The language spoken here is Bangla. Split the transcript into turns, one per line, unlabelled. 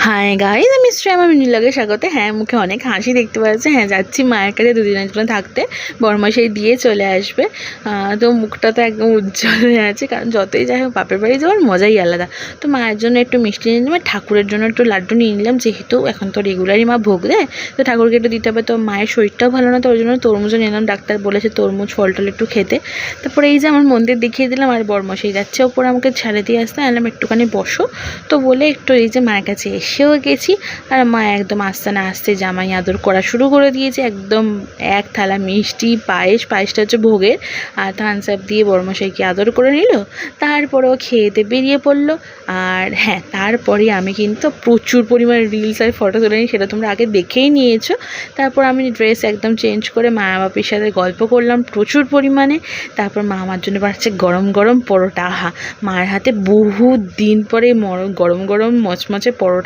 হাই গাইজ, আমি শ্রেয়া, আমি নীলাকে স্বাগত। হ্যাঁ, মুখে অনেক হাসি দেখতে পাচ্ছে। হ্যাঁ, যাচ্ছি মায়ের কাছে দুদিনের জন্য থাকতে, বরমাসাই দিয়ে চলে আসবে। তো মুখটা তো একদম উজ্জ্বল হয়ে আছে, কারণ যতই যাই হোক বাপের বাড়ি যাওয়ার মজাই আলাদা। তো মায়ের জন্য একটু মিষ্টি নিয়ে নিলাম, ঠাকুরের জন্য একটু লাড্ডু নিয়ে নিলাম, যেহেতু এখন তো রেগুলারই মা ভোগ দেয়, তো ঠাকুরকে একটু দিতে হবে। তো মায়ের শরীরটাও ভালো না, তো ওই জন্য তরমুজও নিলাম, ডাক্তার বলেছে তরমুজ ফল টল একটু খেতে। তারপরে এই যে আমার মন্দির দেখিয়ে দিলাম, আর বরমাসাই যাচ্ছে ওপরে আমাকে ছেড়ে দিয়ে আসতে, আনলাম একটুখানি বসো তো বলে একটু এই যে মায়ের কাছে এসেও গেছি। আর মা একদম আস্তে না আস্তে জামাই আদর করা শুরু করে দিয়েছে, একদম এক থালা মিষ্টি পায়েসটা হচ্ছে ভোগের, আর থামস আপ দিয়ে বড়মশাইকে আদর করে নিল। তারপরেও খেয়েতে বেরিয়ে পড়লো। আর হ্যাঁ, তারপরে আমি কিন্তু প্রচুর পরিমাণে রিলস আর ফটো তুলে নিই, সেটা তোমরা আগে দেখেই নিয়েছো। তারপর আমি ড্রেস একদম চেঞ্জ করে মা বাপির সাথে গল্প করলাম প্রচুর পরিমাণে। তারপর মা আমার জন্য বাড়ছে গরম গরম পরোটা। মায়ের হাতে বহু দিন পরে গরম গরম মচমচে পরোটা